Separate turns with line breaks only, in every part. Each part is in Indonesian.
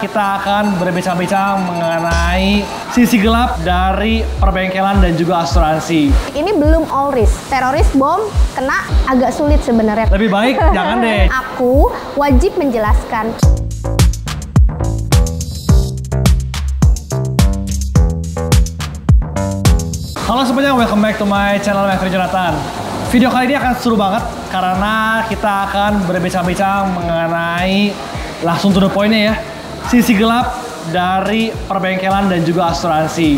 Kita akan berbincang-bincang mengenai sisi gelap dari perbengkelan dan juga asuransi.
Ini belum all risk. Teroris bom kena agak sulit sebenarnya.
Lebih baik jangan deh.
Aku wajib menjelaskan.
Halo semuanya, welcome back to my channel Maverick Jonathan. Video kali ini akan seru banget karena kita akan berbincang-bincang mengenai langsung to the point-nya ya. Sisi gelap dari perbengkelan dan juga asuransi.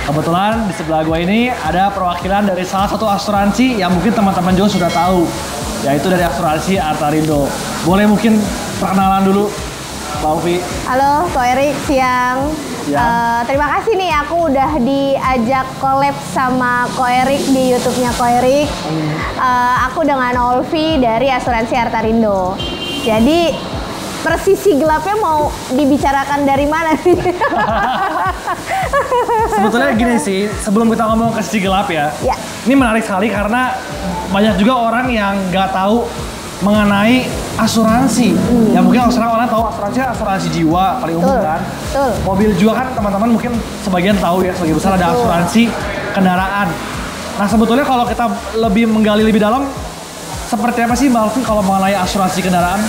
Kebetulan di sebelah gua ini ada perwakilan dari salah satu asuransi yang mungkin teman-teman juga sudah tahu, yaitu dari asuransi Artarindo. Boleh mungkin perkenalan dulu, Mbak Ufi.
Halo, Ko Erik, siang. Terima kasih nih, aku udah diajak collab sama Ko Erik di YouTube-nya Ko Erik. Aku dengan Olvi dari asuransi Artarindo. Jadi persisi gelapnya mau dibicarakan dari mana nih?
Sebetulnya gini sih, sebelum kita ngomong ke sisi gelap ya, ini menarik sekali karena banyak juga orang yang nggak tahu mengenai asuransi. Ya mungkin orang tahu asuransi jiwa paling umum kan.
Betul.
Mobil juga kan teman-teman mungkin sebagian tahu ya, sebagian besar ada asuransi kendaraan. Nah sebetulnya kalau kita lebih menggali lebih dalam, seperti apa sih Mbak Alvin kalau mengenai asuransi kendaraan?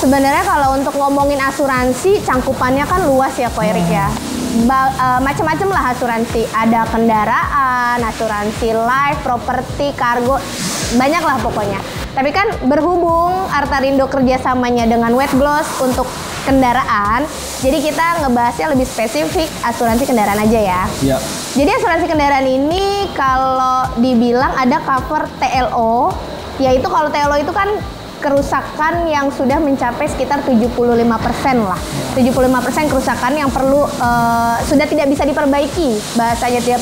Sebenarnya kalau untuk ngomongin asuransi, cangkupannya kan luas ya Ko Erik ya. Macam-macam lah asuransi. Ada kendaraan, asuransi life, properti, kargo, banyak lah pokoknya. Tapi kan berhubung Artarindo kerjasamanya dengan Wet Gloss untuk kendaraan, jadi kita ngebahasnya lebih spesifik asuransi kendaraan aja ya.
Iya.
Jadi asuransi kendaraan ini kalau dibilang ada cover TLO, yaitu kalau TLO itu kan kerusakan yang sudah mencapai sekitar 75% lah. 75% kerusakan yang perlu sudah tidak bisa diperbaiki. Bahasanya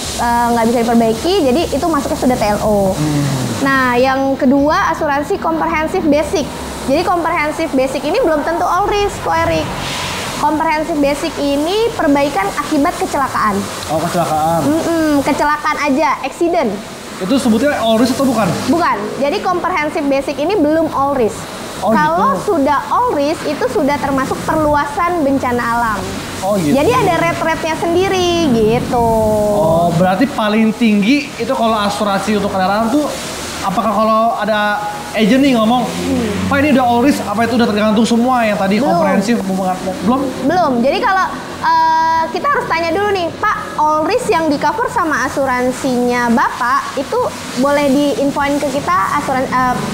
nggak bisa diperbaiki, jadi itu masuknya sudah TLO. Nah, yang kedua asuransi komprehensif basic. Jadi komprehensif basic ini belum tentu all risk, Ko Erik. Komprehensif basic ini perbaikan akibat kecelakaan.
Oh, kecelakaan.
Kecelakaan aja, accident.
Itu sebutnya all risk atau bukan?
Bukan. Jadi komprehensif basic ini belum all risk.
Oh,
kalau
gitu.
sudah all risk itu sudah termasuk perluasan bencana alam.
Oh gitu.
Jadi ada rate-rate-nya sendiri gitu.
Oh, berarti paling tinggi itu kalau asuransi untuk kendaraan tuh, apakah kalau ada agent nih ngomong, Pak ini udah all risk, apa itu udah tergantung semua yang tadi komprehensif? Belum?
Belum. Jadi kalau kita harus tanya dulu nih, Pak, all risk yang di cover sama asuransinya Bapak itu boleh diinfoin ke kita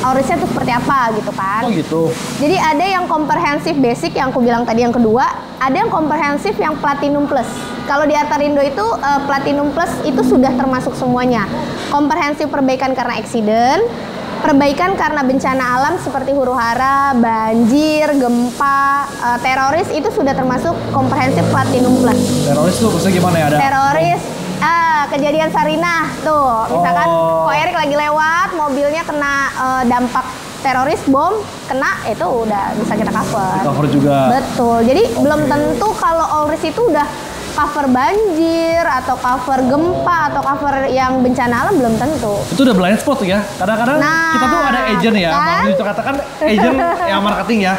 all risknya itu seperti apa gitu kan?
Oh gitu.
Jadi ada yang komprehensif basic yang aku bilang tadi yang kedua, ada yang komprehensif yang platinum plus. Kalau di Artarindo itu platinum plus itu sudah termasuk semuanya. Komprehensif perbaikan karena accident, perbaikan karena bencana alam seperti huru-hara, banjir, gempa, teroris itu sudah termasuk komprehensif platinum plus.
Teroris tuh maksudnya gimana ya? Ada
Teroris, kejadian Sarinah tuh, misalkan Ko Erik lagi lewat, mobilnya kena dampak teroris bom, kena itu udah bisa kita cover.
Cover juga.
Betul. Jadi belum tentu kalau all risk itu udah cover banjir atau cover gempa atau cover yang bencana alam, belum tentu.
Itu udah blind spot tuh ya. Kadang-kadang kita tuh ada agent ya,
kan?
itu katakan agent yang marketing ya.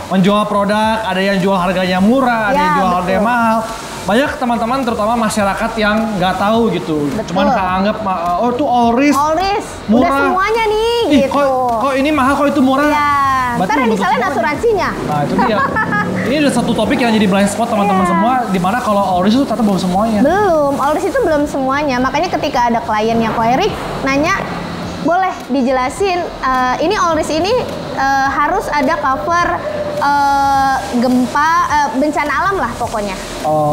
Menjual produk, ada yang jual harganya murah, ada yang jual harganya mahal. Banyak teman-teman terutama masyarakat yang nggak tahu gitu. Cuman anggap oh itu all risk.
All risk.
Murah.
Udah semuanya nih gitu.
Kok ini mahal, kok itu murah?
Ya. Ntar yang disalahin asuransinya.
Nah itu dia. Ini udah satu topik yang jadi blind spot teman-teman semua, dimana kalau all risk itu ternyata belum semuanya.
Belum, all risk itu belum semuanya. Makanya ketika ada kliennya Ko Erik nanya, boleh dijelasin ini all risk ini harus ada cover gempa, bencana alam lah pokoknya.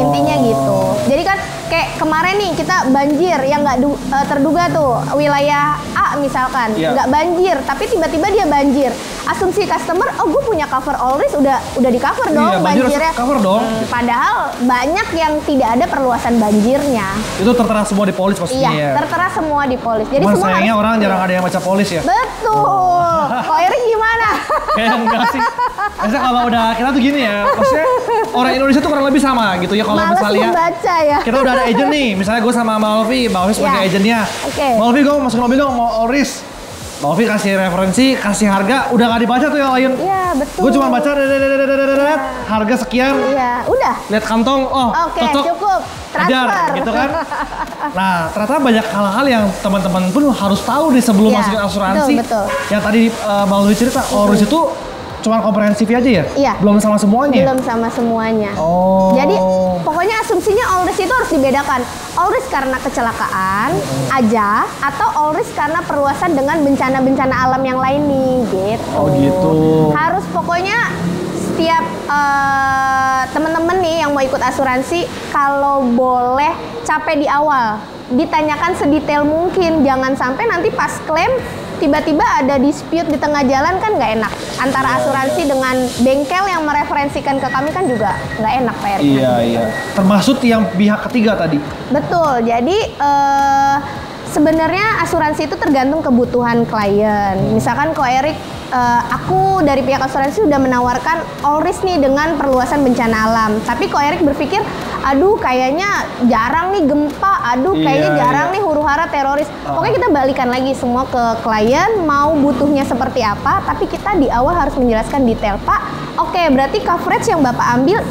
Intinya gitu. Jadi kan kayak kemarin nih kita banjir yang nggak terduga tuh, wilayah A misalkan nggak banjir, tapi tiba-tiba dia banjir. Asumsi customer, oh gue punya cover all risk, udah di cover dong banjirnya.
Cover dong.
Padahal banyak yang tidak ada perluasan banjirnya.
Itu tertera semua di polis pastinya.
Iya, tertera semua di polis. Jadi
semua
sayangnya
orang jarang ada yang baca polis ya.
Betul. Ko Erik gimana?
Kayak enggak sih. Biasanya kalau udah kita tuh gini ya, maksudnya orang Indonesia tuh kurang lebih sama gitu ya. Kalau misalnya
membaca ya.
Kita udah ada agent nih, misalnya gue sama Mbak Olvi sebagai agentnya. Mbak Olvi gue masuk mobil dong, mau all risk. Bang Ovi kasih referensi, kasih harga, udah nggak dibaca tuh yang lain.
Iya, betul.
Gue cuma baca harga sekian.
Iya, udah.
Lihat kantong, oh
Oke,
cocok.
cukup.
Ajar,
Transfer.
gitu kan. Nah, ternyata banyak hal-hal yang teman-teman pun harus tahu nih sebelum
Iya,
masukin asuransi.
betul.
Yang tadi Bang Louis cerita, Allrisk itu cuma komprehensif aja ya?
Iya.
Belum sama semuanya?
Belum sama semuanya.
Oh.
Jadi pokoknya asumsinya Allrisk itu harus dibedakan. Allrisk karena kecelakaan aja atau Allrisk karena perluasan dengan bencana-bencana alam yang lain nih gitu.
Oh gitu.
Harus pokoknya setiap teman-teman nih yang mau ikut asuransi kalau boleh capek di awal. Ditanyakan sedetail mungkin, jangan sampai nanti pas klaim tiba-tiba ada dispute di tengah jalan kan nggak enak. Antara asuransi dengan bengkel yang mereferensikan ke kami kan juga nggak enak Pak Erik.
Iya, iya. Termasuk yang pihak ketiga tadi.
Betul, jadi sebenarnya asuransi itu tergantung kebutuhan klien. Misalkan Ko Erik, aku dari pihak asuransi sudah menawarkan Allrisk nih dengan perluasan bencana alam. Tapi Ko Erik berpikir, aduh kayaknya jarang nih gempa, aduh kayaknya jarang nih huru-hara teroris. Pokoknya kita balikan lagi semua ke klien, mau butuhnya seperti apa, tapi kita di awal harus menjelaskan detail. Pak, oke, berarti coverage yang Bapak ambil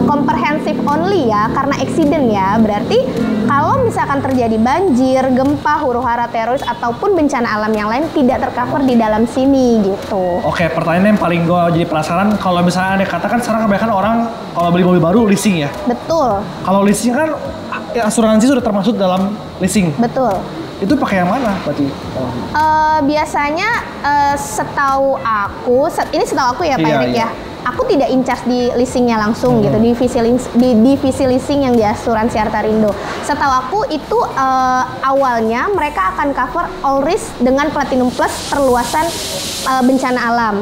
comprehensive only ya, karena accident ya. Berarti kalau misalkan terjadi banjir, gempa, huru-hara teroris, ataupun bencana alam yang lain tidak tercover di dalam sini gitu.
Oke, pertanyaan yang paling gue jadi penasaran, kalau misalnya Anda katakan sekarang kebanyakan orang kalau beli mobil baru leasing ya?
Betul.
Kalau leasing kan asuransi sudah termasuk dalam leasing.
Betul.
Itu pakai yang mana berarti?
Biasanya setahu aku, ini setahu aku ya Pak Erik ya. Aku tidak in charge di leasingnya langsung gitu, di divisi leasing yang di asuransi Artarindo. Setahu aku itu awalnya mereka akan cover Allrisk dengan Platinum Plus perluasan bencana alam.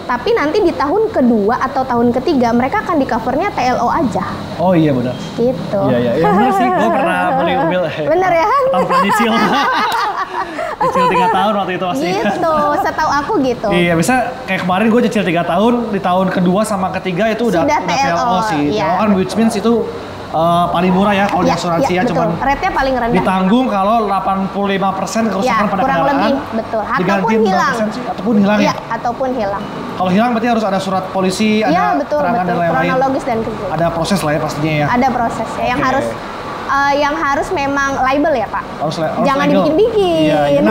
Tapi nanti di tahun kedua atau tahun ketiga mereka akan di covernya TLO aja.
Oh iya benar.
Gitu.
Iya benar sih. Gue pernah beli mobil.
Bener ya?
Tahun pernah nyicil. Nyicil 3 tahun waktu itu masih.
Gitu. Setahu aku gitu.
Iya, bisa kayak kemarin gue nyicil 3 tahun, di tahun kedua sama ketiga itu udah TLO sih.
Iya.
TLO kan which means itu paling murah ya kalau di asuransi ya,
betul.
cuman
Rate-nya paling rendah.
ditanggung kalau 85% kerusakan pada
kurang
kendaraan.
lebih, betul. Ataupun
Diganti
hilang.
Sih, ataupun hilang ya.
Ataupun hilang.
Kalau hilang berarti harus ada surat polisi, ada
betul,
keterangan dan lain-lain.
Kronologis dan kejadian.
Ada proses lah ya pastinya ya.
Ada proses ya, yang harus memang liable ya Pak. Jangan
legal.
dibikin-bikin.
Iya,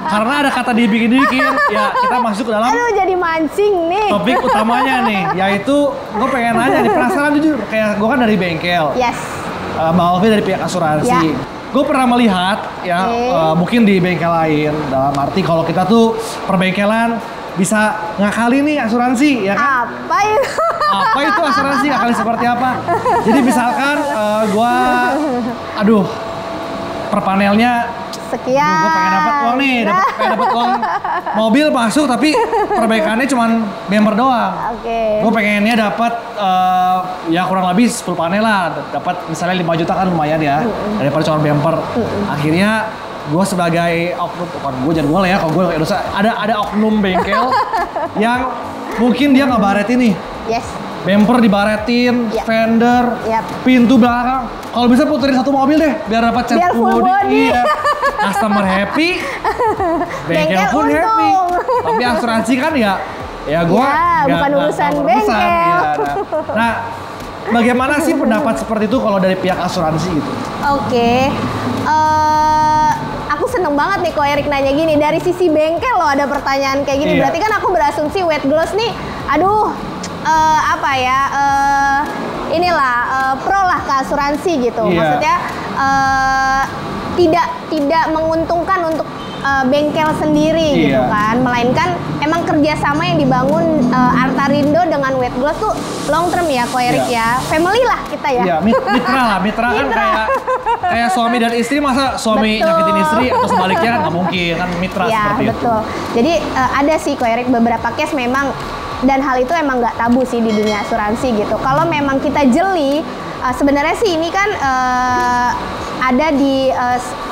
karena ada kata dibikin-bikin, ya kita masuk ke dalam
Aduh, jadi mancing nih.
topik utamanya nih, yaitu gue pengen nanya nih, penasaran jujur, kayak gue kan dari bengkel.
Yes.
Mbak Ovi dari pihak asuransi.
Ya.
Gue pernah melihat ya, mungkin di bengkel lain, dalam arti kalau kita tuh perbengkelan bisa ngakali nih asuransi ya kan?
Apa itu?
Apa itu asuransi ngakali seperti apa? Jadi misalkan per panelnya
sekian.
gue pengen dapat uang nih, pengen dapat uang mobil masuk tapi perbaikannya cuma bumper doang.
Oke.
Gue pengennya dapat ya kurang lebih 10 panel lah, dapat misalnya 5 juta kan lumayan ya, daripada cuma bumper. Akhirnya gue sebagai oknum, bukan gue jangan gue lah ya, kalau gue kayak dosa, ada oknum bengkel yang mungkin dia nggak baretin nih.
Yes.
Bumper dibaretin, fender, pintu belakang. Kalau bisa puterin satu mobil deh, biar dapat cat
full body.
Iya. Customer happy, bengkel pun happy. Tapi asuransi kan ya gue
bukan urusan bengkel.
Ya, nah, bagaimana sih pendapat seperti itu kalau dari pihak asuransi gitu?
Oke. Aku seneng banget nih Ko Erik nanya gini. Dari sisi bengkel loh ada pertanyaan kayak gini. Berarti kan aku berasumsi wet gloss nih, aduh, pro lah ke asuransi gitu. Maksudnya tidak menguntungkan untuk bengkel sendiri gitu kan, melainkan emang kerjasama yang dibangun Artarindo dengan Wet Gloss tuh long term ya Ko Erik ya, family lah kita ya.
Iya, mitra kan kayak suami dan istri, masa suami nyakitin istri atau sebaliknya kan nggak mungkin kan, mitra seperti itu.
Betul. Jadi ada sih Ko Erik beberapa case memang, dan hal itu emang nggak tabu sih di dunia asuransi gitu. Kalau memang kita jeli, sebenarnya sih ini kan ada di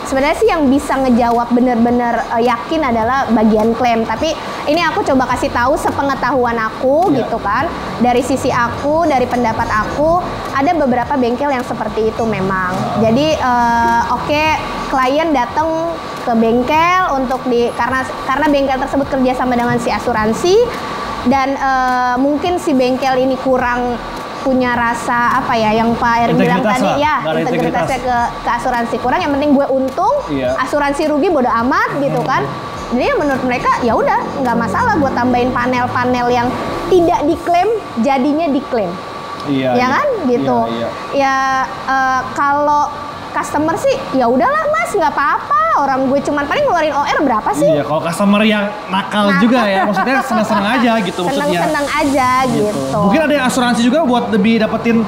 sebenarnya sih yang bisa ngejawab bener-bener yakin adalah bagian klaim. Tapi ini aku coba kasih tahu sepengetahuan aku gitu kan. Dari sisi aku, dari pendapat aku, ada beberapa bengkel yang seperti itu memang. Jadi klien datang ke bengkel untuk karena bengkel tersebut kerjasama dengan si asuransi dan mungkin si bengkel ini kurang punya rasa apa ya yang Pak Erik bilang tadi ya, integritasnya ke asuransi kurang, yang penting gue untung, asuransi rugi bodo amat gitu kan. Jadi menurut mereka ya udah nggak masalah gue tambahin panel-panel yang tidak diklaim jadinya diklaim. Ya kan gitu. Ya kalau customer sih ya udahlah Mas, nggak apa-apa, orang gue cuman paling ngeluarin OR berapa sih.
Iya, kalau customer yang nakal juga ya, maksudnya senang-senang aja gitu maksudnya.
Senang-senang aja gitu.
Mungkin ada asuransi juga buat lebih dapetin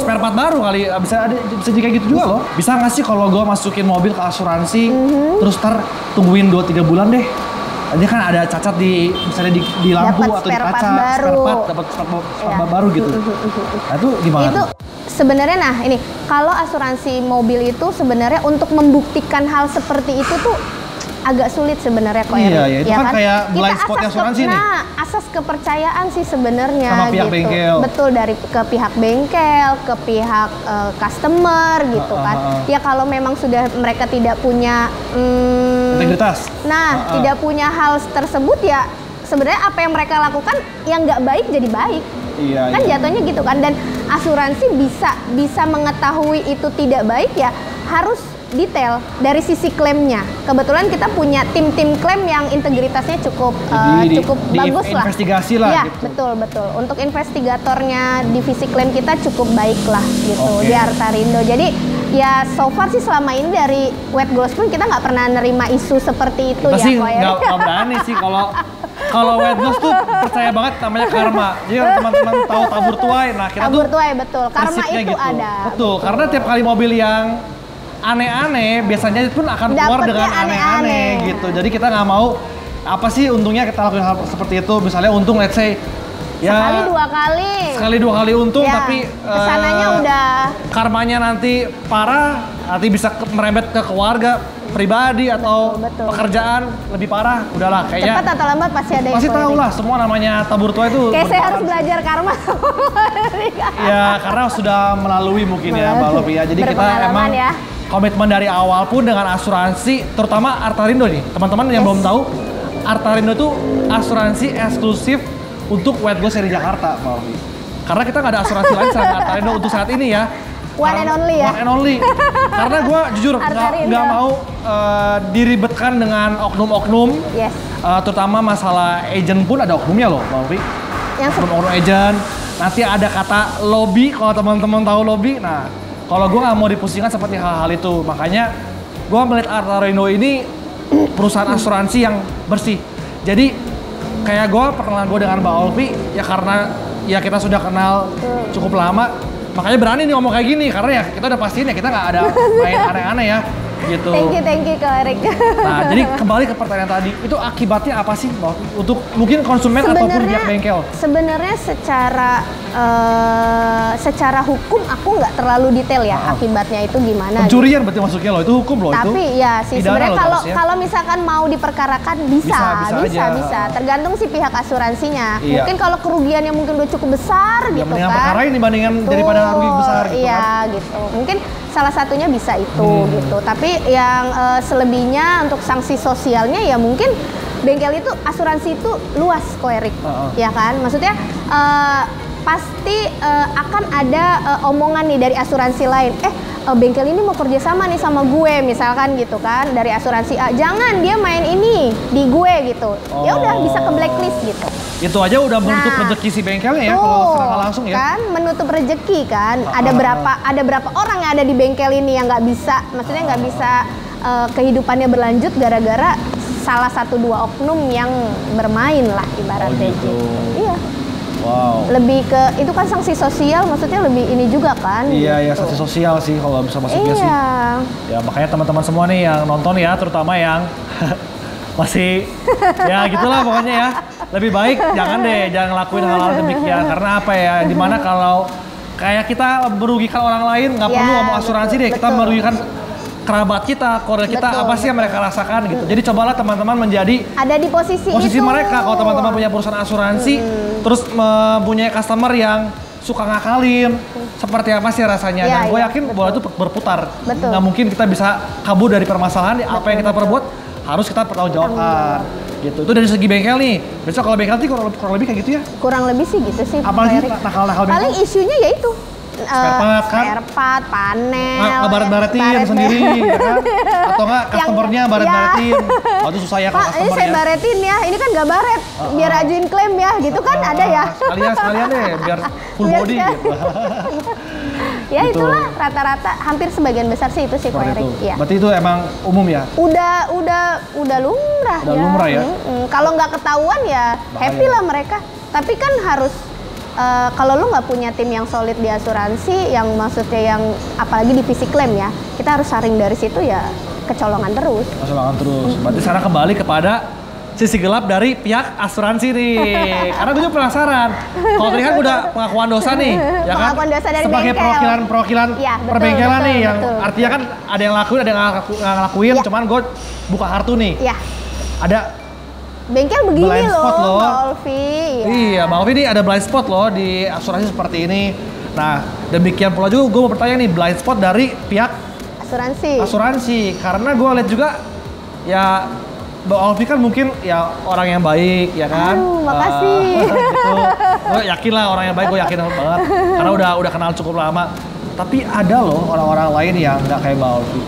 spare part baru kali, bisa juga gitu juga loh. Bisa nggak sih kalau gue masukin mobil ke asuransi, terus ntar tungguin 2-3 bulan deh. Dia kan ada cacat misalnya di lampu
dapet
atau di kaca, spare part dapat spare part baru gitu. Nah itu gimana? Itu
sebenarnya ini kalau asuransi mobil itu sebenarnya untuk membuktikan hal seperti itu tuh agak sulit sebenarnya kok.
Iya, itu kan kayak blind spot asuransi nih.
Nah, asas kepercayaan sih sebenarnya
sama pihak
gitu.
Bengkel.
Betul, dari ke pihak bengkel, ke pihak customer gitu kan. Ya kalau memang sudah mereka tidak punya
integritas.
Tidak punya hal tersebut ya sebenarnya apa yang mereka lakukan yang nggak baik jadi baik. Kan jatuhnya gitu kan, dan asuransi bisa mengetahui itu tidak baik ya harus detail dari sisi klaimnya. Kebetulan kita punya tim klaim yang integritasnya cukup bagus lah.
Investigasi lah.
Ya
gitu.
betul. Untuk investigatornya divisi klaim kita cukup baik lah gitu di Artarindo. Jadi ya so far sih selama ini dari Wet Gloss pun kita nggak pernah nerima isu seperti itu
kita
ya.
Sih nggak berani sih kalau Wet Gloss tuh percaya banget namanya karma. Jadi teman-teman tahu tabur tuai, nah kita
tabur tuai betul. Karma itu
gitu.
ada.
Betul, karena tiap kali mobil yang aneh-aneh biasanya pun akan keluar dengan aneh-aneh gitu. Jadi kita nggak mau apa sih untungnya kita lakukan hal seperti itu. Misalnya untung let's say ya sekali dua kali untung ya, tapi
kesananya udah
karmanya nanti parah, nanti bisa merembet ke keluarga pribadi atau pekerjaan lebih parah, udahlah kayaknya
cepat atau lambat pasti ada yang
pasti tahu lah semua namanya tabur tua itu.
Kayak saya harus belajar karma.
Ya karena sudah melalui mungkin ya Mbak Lovi ya. Jadi kita emang komitmen dari awal pun dengan asuransi, terutama Artarindo nih teman-teman yang belum tahu, Artarindo itu asuransi eksklusif untuk Wet Gloss di Jakarta Mbak Lovi. Karena kita nggak ada asuransi lain selain Artarindo untuk saat ini ya.
One and only.
Karena gue jujur nggak mau diribetkan dengan oknum-oknum. Terutama masalah agent pun ada oknumnya loh, Mbak Lovi. Oknum agent. Nanti ada kata lobby, kalau teman-teman tahu lobby. Nah, kalau gue nggak mau dipusingkan seperti hal-hal itu. Makanya gue melihat Artarindo ini perusahaan asuransi yang bersih. Jadi kayak gue perkenalan gue dengan Mbak Olvi ya karena ya kita sudah kenal cukup lama. Makanya berani nih ngomong kayak gini, karena ya kita udah pastiin ya kita nggak ada main aneh-aneh ya gitu.
Thank you Kak Erik.
Nah jadi kembali ke pertanyaan tadi, itu akibatnya apa sih untuk mungkin konsumen ataupun pihak bengkel?
Sebenarnya secara hukum aku nggak terlalu detail ya akibatnya itu gimana.
Pencurian berarti masuknya loh, itu hukum loh.
Tapi ya sih sebenarnya kalau misalkan mau diperkarakan bisa. Tergantung si pihak asuransinya. Mungkin kalau kerugiannya mungkin udah cukup besar gitu kan.
Perkarain dibandingkan daripada rugi besar gitu kan.
Gitu. Mungkin salah satunya bisa itu gitu. Tapi yang selebihnya untuk sanksi sosialnya ya mungkin bengkel itu asuransi itu luas kok Erik. Ya kan? Maksudnya pasti akan ada omongan nih dari asuransi lain. Bengkel ini mau kerjasama nih sama gue misalkan gitu kan, dari asuransi A, jangan dia main ini di gue gitu. Ya udah bisa ke blacklist gitu.
Itu aja udah menutup rezeki si bengkelnya ya kalau secara langsung ya.
Kan menutup rezeki kan. Ada berapa orang yang ada di bengkel ini yang nggak bisa, maksudnya nggak bisa kehidupannya berlanjut gara-gara salah satu dua oknum yang bermain lah ibaratnya gitu. Iya.
Wow.
Lebih ke itu kan sanksi sosial, maksudnya lebih ini juga kan.
Iya,
gitu.
Ya sanksi sosial sih kalau bisa masuknya sih. Ya makanya teman-teman semua nih yang nonton ya, terutama yang masih ya gitulah pokoknya ya. Lebih baik jangan ngelakuin hal-hal demikian, karena apa ya? Dimana kalau kayak kita merugikan orang lain, nggak perlu ngomong asuransi deh, kita merugikan kerabat kita, keluarga kita, apa sih yang mereka rasakan gitu. Jadi cobalah teman-teman menjadi
ada di posisi
mereka. Kalau teman-teman punya perusahaan asuransi, terus mempunyai customer yang suka ngakalin. Seperti apa sih rasanya?
Iya,
Dan gue
iya,
yakin
betul.
bola itu berputar.
Betul.
Nggak mungkin kita bisa kabur dari permasalahan. Apa yang kita perbuat harus kita pertanggungjawabkan. Gitu. Itu dari segi bengkel nih. Besok kalau bengkel sih kurang lebih kayak gitu ya.
Kurang lebih sih gitu sih.
Apalagi
Erik.
nakal-nakal bengkel.
Paling isunya yaitu
Spare part, kan?
spare part, panel,
Ngebaret-baretin sendiri, ya kan? Atau nggak customernya baret-baretin. Oh itu susah ya kalau
Pak, ini
customer
saya
ya.
baretin ya, ini kan nggak baret, biar ajuin klaim ya, gitu kan ada ya.
Sekalian deh, biar full
Biar
body
sekalian.
gitu.
Ya
Gitu.
itulah rata-rata, hampir sebagian besar sih itu sih Ko
Seperti
Erik.
itu.
Ya.
Berarti itu emang umum ya?
Udah lumrah
Udah
ya.
lumrah ya?
Kalau nggak ketahuan ya
Bahaya.
happy lah mereka. Tapi kan harus kalau lu nggak punya tim yang solid di asuransi, yang maksudnya yang apalagi divisi klaim ya, kita harus saring dari situ ya kecolongan terus.
Masalah terus. Berarti sekarang kembali kepada sisi gelap dari pihak asuransi nih. Karena gue juga penasaran. Kalau tadi kan udah pengakuan dosa nih, ya kan?
Pengakuan dosa dari
sebagai
bengkel.
perwakilan
Ya, betul,
perbengkelan
betul,
nih, yang
betul.
artinya kan ada yang lakuin, ada yang nggak ngelakuin.
Ya.
Cuman gue buka kartu nih.
Ya,
Ada
bengkel begini
Blind spot loh.
Mbak Olvi. Ya.
Iya, Bang Ovi ini ada blind spot loh di asuransi seperti ini. Nah, demikian pula juga gue mau bertanya nih, blind spot dari pihak asuransi. Karena gue lihat juga, ya Bang Ovi kan mungkin ya orang yang baik, ya kan?
Aduh, makasih.
Gitu. Gue yakin lah orang yang baik, gue yakin banget. Karena udah kenal cukup lama. Tapi ada loh orang-orang lain yang nggak kayak Bang Ovi.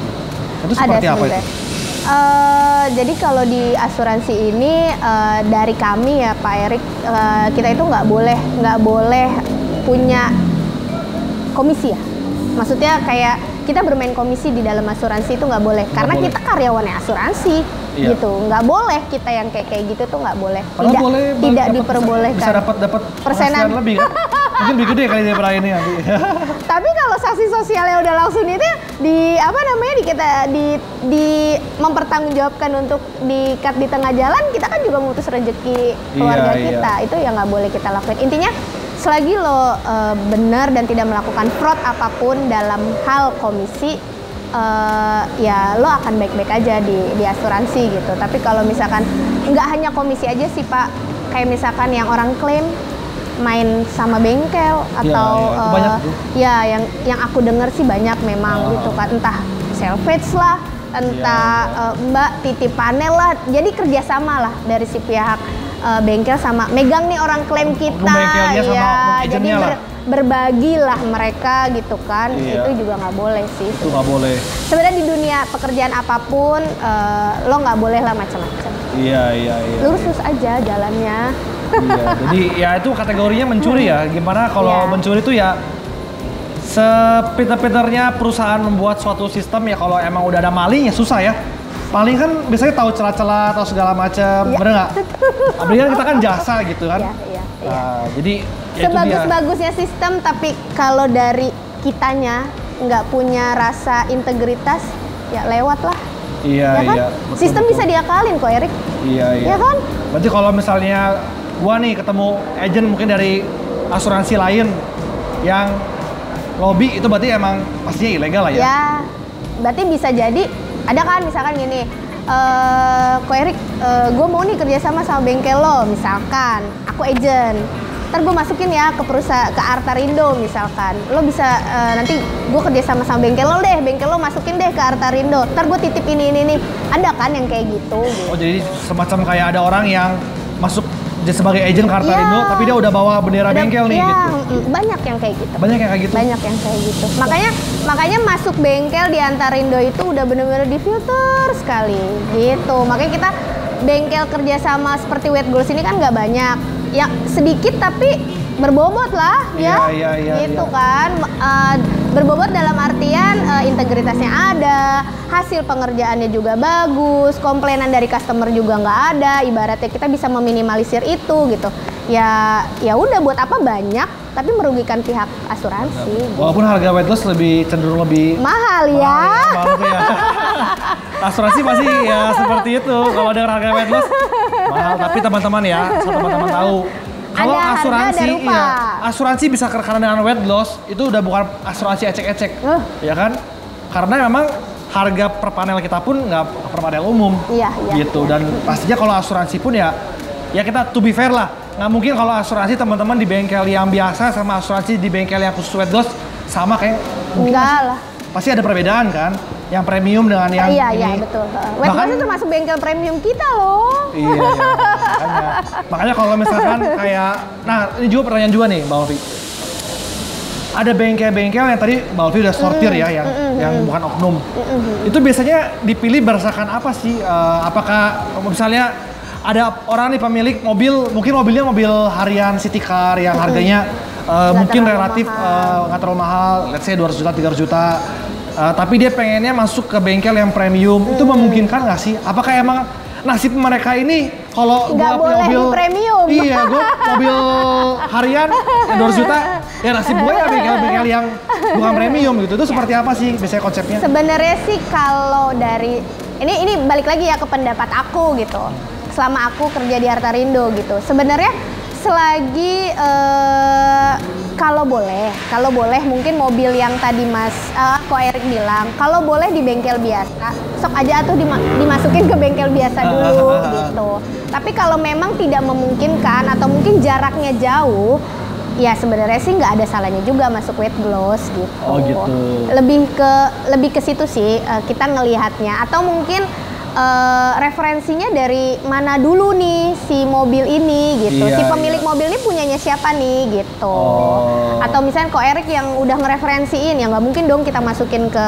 Itu seperti apa itu?
Jadi kalau di asuransi ini dari kami ya Pak Erik, kita itu nggak boleh punya komisi ya. Maksudnya kayak kita bermain komisi di dalam asuransi itu nggak boleh, karena
boleh.
kita karyawannya asuransi.
Iya.
Gitu, nggak boleh kita yang kayak gitu tuh nggak boleh.
Padahal boleh,
Tidak
dapat-
diperbolehkan.
Bisa dapat
Persenan.
lebih kan? Mungkin lebih gede kali daripada ini nanti.
Tapi kalau sanksi sosialnya udah langsung itu di apa namanya di mempertanggungjawabkan untuk di-cut di tengah jalan, kita kan juga memutus rezeki keluarga
Iya,
kita. Itu yang nggak boleh kita lakuin. Intinya selagi lo benar dan tidak melakukan fraud apapun dalam hal komisi, ya lo akan baik-baik aja di asuransi gitu. Tapi kalau misalkan nggak hanya komisi aja sih Pak, kayak misalkan yang orang klaim main sama bengkel atau
itu banyak tuh.
ya yang aku dengar sih banyak memang gitu kan, entah salvage lah, entah Mbak titip panel lah, jadi kerjasama lah dari si pihak bengkel sama megang nih orang klaim kita,
bengkelnya sama
ya
agentnya
jadi
lah.
berbagi lah mereka gitu kan.
Iya.
Itu juga nggak boleh sih.
Itu nggak boleh.
Sebenarnya di dunia pekerjaan apapun lo nggak boleh lah macam-macam.
Iya.
Lurus aja jalannya.
Iya, jadi ya itu kategorinya mencuri ya. Gimana kalau
Iya.
mencuri itu ya sepinter-pinternya perusahaan membuat suatu sistem ya, kalau emang udah ada maling ya susah ya. Maling kan biasanya tahu celah-celah atau segala macam,
Iya.
bener nggak? Apalagi kan kita kan jasa gitu kan.
Iya.
Nah, jadi ya itu dia.
Sebagus-bagusnya sistem, tapi kalau dari kitanya nggak punya rasa integritas, ya lewat lah.
Iya,
Ya kan?
iya. Betul,
Sistem
betul.
bisa diakalin kok, Erik.
Iya.
Ya kan?
Berarti kalau misalnya gua nih ketemu agent mungkin dari asuransi lain yang lobby, itu berarti emang pastinya ilegal lah ya?
Ya, berarti bisa jadi ada kan misalkan gini, Ko Erik, gue mau nih kerjasama sama bengkel lo, misalkan aku agent. Ntar gue masukin ya ke perusahaan, ke Artarindo misalkan. Lo bisa nanti gue kerjasama sama bengkel lo deh, bengkel lo masukin deh ke Artarindo. Ntar gue titip ini. Ada kan yang kayak gitu.
Oh, jadi semacam kayak ada orang yang masuk sebagai agent ke Artarindo,
Iya.
tapi dia udah bawa bendera bengkel nih
ya,
gitu.
Banyak yang kayak gitu.
Banyak yang kayak gitu.
Banyak yang kayak gitu. Makanya masuk bengkel di Antarindo itu udah bener-bener difilter sekali gitu. Makanya kita bengkel kerjasama seperti Wet Goals ini kan nggak banyak. Ya sedikit tapi berbobot lah ya.
Iya.
Gitu kan. Berbobot dalam artian integritasnya ada, hasil pengerjaannya juga bagus, komplainan dari customer juga nggak ada. Ibaratnya kita bisa meminimalisir itu gitu. Ya udah, buat apa banyak tapi merugikan pihak asuransi.
Walaupun harga weightless cenderung lebih
Mahal ya.
mahal ya. Asuransi pasti ya seperti itu. Kalau dengan harga weightless mahal, tapi teman-teman ya, asal teman-teman tahu. Kalau
Ada harga,
asuransi,
ada rupa.
ya, asuransi bisa karena dengan weight loss itu udah bukan asuransi ecek-ecek, ya kan? Karena memang harga per panel kita pun nggak per panel umum,
Iya,
gitu. Dan pastinya kalau asuransi pun ya kita to be fair lah, nggak mungkin kalau asuransi teman-teman di bengkel yang biasa sama asuransi di bengkel yang khusus wet gloss sama kayak
enggak lah.
Pasti ada perbedaan kan? Yang premium dengan yang
Iya,
ini.
iya betul. Wet gloss itu termasuk bengkel premium kita loh.
Iya, makanya kalau misalkan kayak, nah ini juga pertanyaan juga nih Mbak Olvi. Ada bengkel-bengkel yang tadi Mbak Olvi udah sortir ya, yang bukan oknum. Itu biasanya dipilih berdasarkan apa sih? Apakah misalnya ada orang nih pemilik mobil, mungkin mobilnya mobil harian city car yang harganya mungkin relatif nggak terlalu mahal, let's say 200 juta, 300 juta. Tapi dia pengennya masuk ke bengkel yang premium, itu memungkinkan nggak sih? Apakah emang nasib mereka ini kalau
nggak
gua punya
boleh
mobil
premium?
Iya, gua mobil harian 200 juta, ya nasib gue ya bengkel-bengkel yang bukan premium gitu. Itu seperti apa sih biasanya konsepnya?
Sebenarnya sih kalau dari ini balik lagi ya ke pendapat aku gitu. Selama aku kerja di Artarindo gitu, sebenarnya selagi kalau boleh mungkin mobil yang tadi Ko Erik bilang, kalau boleh di bengkel biasa, sok aja tuh dimasukin ke bengkel biasa dulu gitu. Tapi kalau memang tidak memungkinkan atau mungkin jaraknya jauh, ya sebenarnya sih nggak ada salahnya juga masuk wet gloss gitu.
Oh gitu.
Lebih ke situ sih kita ngelihatnya, atau mungkin referensinya dari mana dulu nih si mobil ini gitu.
Iya,
si pemilik mobil ini punyanya siapa nih gitu. Atau misalnya Ko Erik yang udah ngereferensiin, ya nggak mungkin dong kita masukin ke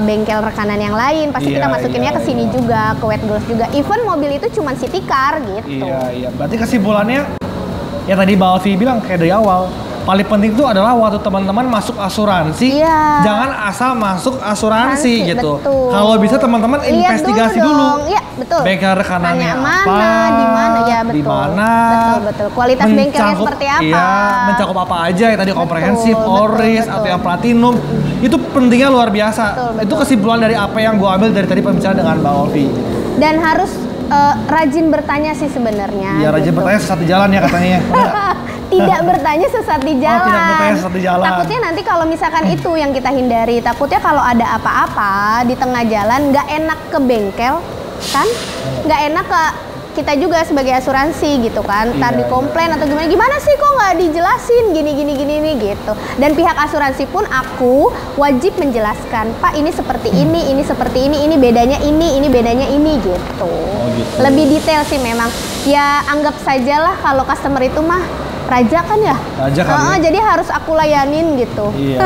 bengkel rekanan yang lain. Pasti kita masukinnya ke sini juga, ke wet gloss juga. Even mobil itu cuma city car gitu.
Iya. Berarti kesimpulannya ya tadi Mbak Olvi bilang kayak dari awal, paling penting itu adalah waktu teman-teman masuk asuransi, jangan asal masuk asuransi gitu. Kalau bisa teman-teman investigasi dulu.
Iya, betul.
Bengkel rekanannya apa,
di mana, ya betul.
Di mana,
betul. Kualitas bengkelnya seperti apa?
Iya, mencakup apa aja ya tadi, komprehensif, all risk, atau yang platinum. Itu pentingnya luar biasa. Betul. Itu kesimpulan dari apa yang gue ambil dari tadi pembicaraan dengan Mbak Olvi.
Dan harus rajin bertanya sih sebenarnya.
Iya, rajin bertanya sesat di jalan ya katanya.
Tidak bertanya sesat di jalan.
Tidak bertanya sesat di jalan.
Takutnya nanti kalau misalkan itu yang kita hindari, takutnya kalau ada apa-apa di tengah jalan nggak enak ke bengkel, kan? Nggak enak ke kita juga sebagai asuransi gitu kan. Ntar dikomplain atau gimana sih kok nggak dijelasin gini nih gitu. Dan pihak asuransi pun aku wajib menjelaskan, Pak ini seperti ini seperti ini bedanya ini bedanya ini gitu.
Gitu.
Lebih detail sih memang. Ya anggap sajalah kalau customer itu mah raja kan ya?
Raja kan.
Jadi harus aku layanin gitu.
Iya.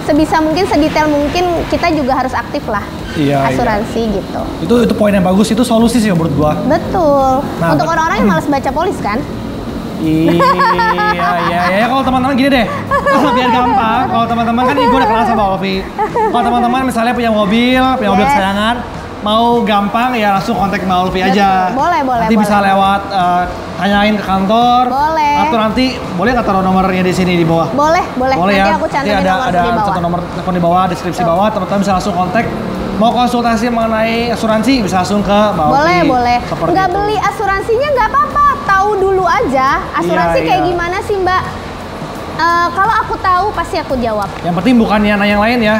Sebisa mungkin, sedetail mungkin kita juga harus aktif lah. Asuransi gitu.
Itu poin yang bagus, itu solusi sih menurut gua.
Betul. Nah, untuk orang-orang yang malas baca polis kan?
Iya. Kalau teman-teman gini deh, biar gampang. Kalau teman-teman kan gue udah kenal sama Olvi. Kalau teman-teman misalnya punya mobil kesayangan, mau gampang ya langsung kontak Mbak Olvi aja.
Boleh.
Nanti bisa lewat tanyain ke kantor.
Boleh.
Atau nanti boleh nggak taruh nomornya di sini di bawah?
Boleh.
Nanti
Ya. Aku cantumin
ada satu nomor telepon di bawah, deskripsi bawah. Teman-teman bisa langsung kontak. Mau konsultasi mengenai asuransi bisa langsung ke Mbak Olvi.
Boleh. Nggak beli asuransinya nggak apa-apa. Tahu dulu aja asuransi kayak gimana sih Mbak. Kalau aku tahu pasti aku jawab.
Yang penting bukannya nanya yang lain ya.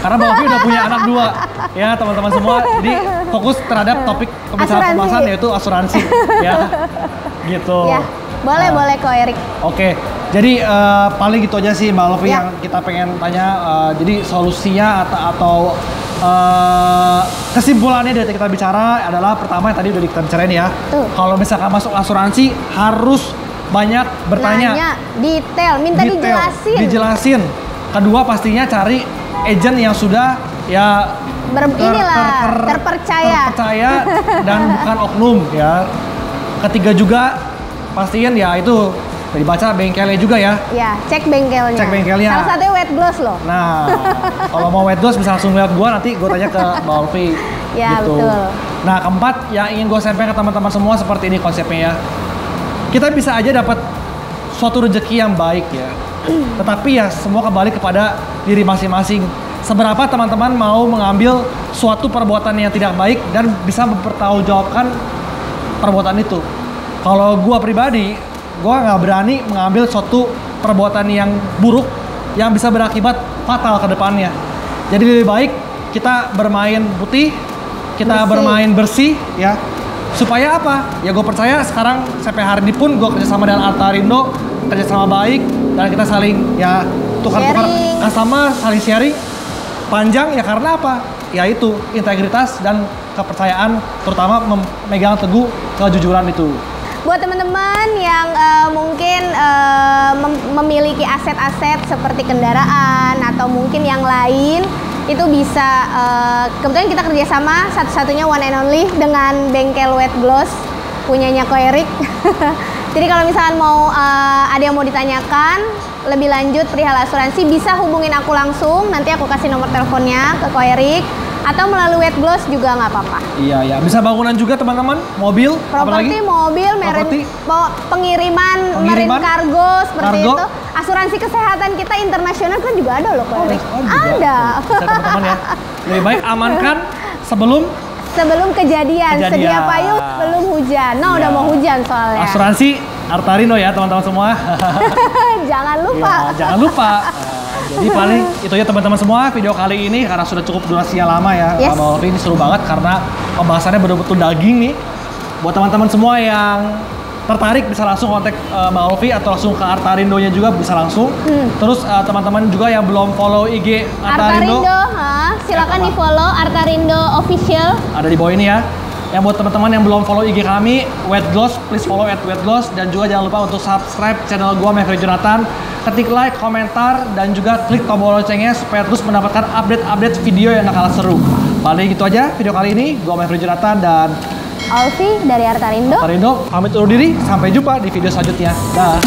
Karena Mbak Olvi udah punya anak 2 ya teman-teman semua. Jadi fokus terhadap topik pembahasan yaitu asuransi ya. Gitu.
Ya, boleh Ko Erik.
Oke. Jadi paling gitu aja sih Mbak Olvi yang kita pengen tanya. Jadi solusinya atau kesimpulannya dari kita bicara adalah pertama yang tadi udah kita bicarain ya. Kalau misalkan masuk asuransi harus banyak bertanya.
Nanya, detail, minta
dijelasin. Kedua pastinya cari agent yang sudah ya
terpercaya
dan bukan oknum ya. Ketiga juga pastiin ya itu dibaca bengkelnya juga ya.
Ya, cek bengkelnya. Salah satunya wet gloss loh.
Nah, kalau mau wet gloss bisa langsung lihat gua, nanti gua tanya ke Mbak Olvi.
Ya,
gitu.
betul.
Nah, keempat yang ingin gua sampaikan ke teman-teman semua seperti ini konsepnya ya. Kita bisa aja dapat suatu rezeki yang baik ya. Tetapi ya semua kembali kepada diri masing-masing. Seberapa teman-teman mau mengambil suatu perbuatan yang tidak baik dan bisa mempertanggungjawabkan perbuatan itu. Kalau gua pribadi, gua nggak berani mengambil suatu perbuatan yang buruk yang bisa berakibat fatal ke depannya. Jadi lebih baik kita bermain putih, kita bermain bersih ya. Supaya apa? Ya gue percaya sekarang sampai hari ini pun gue kerjasama dengan Artarindo, kerjasama baik, dan kita saling ya tukar-tukar customer, saling sharing panjang ya karena apa? Ya itu integritas dan kepercayaan, terutama memegang teguh kejujuran itu.
Buat teman-teman yang mungkin memiliki aset-aset seperti kendaraan atau mungkin yang lain, itu bisa, kebetulan kita kerjasama satu-satunya one and only dengan bengkel Wet Gloss punyanya Ko Erik. Jadi kalau misalkan mau ada yang mau ditanyakan lebih lanjut perihal asuransi, bisa hubungin aku langsung, nanti aku kasih nomor teleponnya ke Ko Erik, atau melalui Wet Gloss juga nggak apa-apa.
Iya, ya. Bisa bangunan juga teman-teman, mobil,
properti, mobil, pengiriman, marine cargo, seperti itu. Asuransi kesehatan kita internasional kan juga ada loh, Ko Erik. Ada.
Teman-teman ya. Lebih baik amankan sebelum
kejadian. Sedia payung sebelum hujan. Nah, udah mau hujan soalnya.
Asuransi Artarindo ya, teman-teman semua.
Jangan lupa.
Ya, jangan lupa. Jadi paling itu ya teman-teman semua video kali ini karena sudah cukup durasinya lama ya.
Yes.
Mbak Olvi ini seru banget karena pembahasannya betul-betul daging nih. Buat teman-teman semua yang tertarik bisa langsung kontak Mbak Olvi atau langsung ke Artarindonya juga bisa langsung. Terus teman-teman juga yang belum follow IG Artarindo,
silakan di follow Artarindo Official.
Ada di bawah ini ya. Yang buat teman-teman yang belum follow IG kami, Wet Gloss, please follow @wetgloss, dan juga jangan lupa untuk subscribe channel gua Maverick Jonathan, ketik like, komentar, dan juga klik tombol loncengnya supaya terus mendapatkan update-update video yang gak kalah seru. Paling gitu aja video kali ini, gua Maverick Jonathan dan
Olvi dari Artarindo.
Pamit undur diri, sampai jumpa di video selanjutnya. Dah.